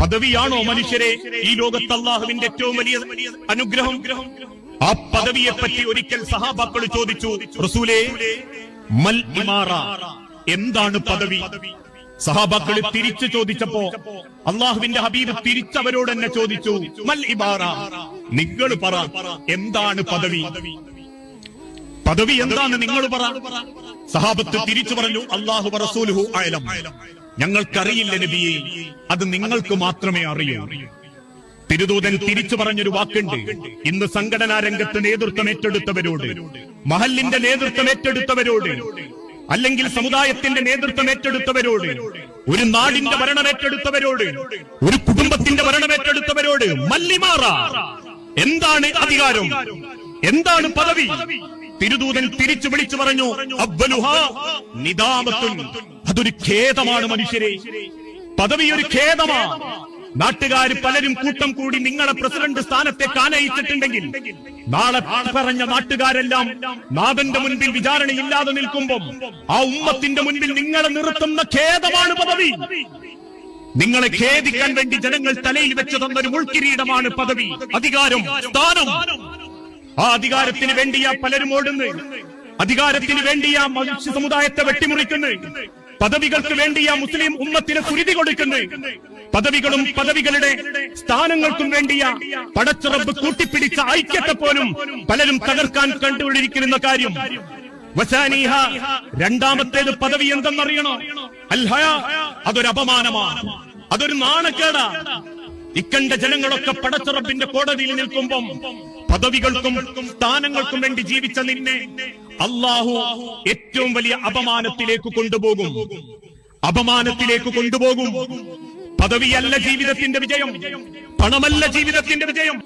പദവിയാണോ മനുഷ്യരെ ഈ ലോകത്ത് അല്ലാഹുവിന്റെ ഏറ്റവും വലിയ അനുഗ്രഹം? ആ പദവിയെ പറ്റി ഒരിക്കൽ സഹാബാക്കൾ ചോദിച്ചു, റസൂലേ മൽ ഇമാറ, എന്താണ് പദവി? സഹാബാക്കൾ തിരിച്ചു ചോദിച്ചപ്പോ അള്ളാഹുവിന്റെ ഹബീബ് തിരിച്ചവരോട് തന്നെ ചോദിച്ചു, മൽ ഇമാറ, നിങ്ങൾ പറ, എന്താണ് പദവി? പദവി എന്താണ് നിങ്ങൾ പറ. സഹാബത്ത് തിരിച്ചു പറഞ്ഞു, അല്ലാഹു വറസൂലുഹു അഅലം, ഞങ്ങൾക്കറിയില്ല നബിയെ, അത് നിങ്ങൾക്ക് മാത്രമേ അറിയൂ. തിരുദൂതൻ തിരിച്ചു പറഞ്ഞൊരു വാക്കുണ്ട്, ഇന്ന് സംഘടനാ രംഗത്ത് നേതൃത്വം ഏറ്റെടുത്തവരോട്, മഹല്ലിന്റെ നേതൃത്വം ഏറ്റെടുത്തവരോട്, അല്ലെങ്കിൽ സമുദായത്തിന്റെ നേതൃത്വം ഏറ്റെടുത്തവരോട്, ഒരു നാടിന്റെ ഭരണം ഏറ്റെടുത്തവരോട്, ഒരു കുടുംബത്തിന്റെ ഭരണം ഏറ്റെടുത്തവരോട്, മല്ലിമാറ, എന്താണ് അധികാരം, എന്താണ് പദവി? തിരുദൂതൻ തിരിച്ചു വിളിച്ചു പറഞ്ഞു, അവ്വലുഹാ നിദാമത്തുൻ, അതൊരു ഖേദമാണ് മനുഷ്യരെ. പദവി ഒരു ഖേദമാണ്. നാട്ടുകാർ പലരും കൂട്ടം കൂടി നിങ്ങളെ പ്രസിഡന്റ് സ്ഥാനത്തേക്ക് ആനയിച്ചിട്ടുണ്ടെങ്കിൽ നാളെ പറഞ്ഞ നാട്ടുകാരെല്ലാം നാഥന്റെ മുൻപിൽ വിചാരണയില്ലാതെ നിൽക്കുമ്പോൾ ആ ഉമ്മത്തിന്റെ മുൻപിൽ നിങ്ങളെ നിർത്തുന്ന ഖേദമാണ് പദവി. നിങ്ങളെ ഖേദിക്കാൻ വേണ്ടി ജനങ്ങൾ തലയിൽ വെച്ചു തന്നൊരു മുൾക്കിരീടമാണ് പദവി, അധികാരം, സ്ഥാനം. ആ അധികാരത്തിന് വേണ്ടിയാ പലരും ഓടുന്നത്, അധികാരത്തിന് വേണ്ടിയാ മനുഷ്യ സമുദായത്തെ വെട്ടിമുറിക്കുന്നത്, പദവികൾക്ക് വേണ്ടിയാ മുസ്ലിം ഉമ്മത്തിന് കുരുതി കൊടുക്കുന്നത്, പദവികളും പദവികളുടെ സ്ഥാനങ്ങൾക്കും വേണ്ടിയാ പടച്ച റബ്ബ് കൂട്ടിപ്പിടിച്ച ഐക്യത്തെ പോലും പലരും തകർക്കാൻ കണ്ടുകൊണ്ടിരിക്കുന്ന കാര്യം. വസാനീഹ, രണ്ടാമത്തേത് പദവി എന്തെന്നറിയണോ? അൽ ഹയാ, അതൊരു അപമാനമാണ്, അതൊരു നാണക്കേടാ. ഇക്കണ്ട ജനങ്ങളൊക്കെ പടച്ച റബ്ബിന്റെ കോടതിയിൽ നിൽക്കുമ്പം പദവികൾക്കും സ്ഥാനങ്ങൾക്കും വേണ്ടി ജീവിച്ച നിന്നെ അല്ലാഹു ഏറ്റവും വലിയ അപമാനത്തിലേക്ക് കൊണ്ടുപോകും, അപമാനത്തിലേക്ക് കൊണ്ടുപോകും. പദവിയല്ല ജീവിതത്തിന്റെ വിജയം, പണമല്ല ജീവിതത്തിന്റെ വിജയം.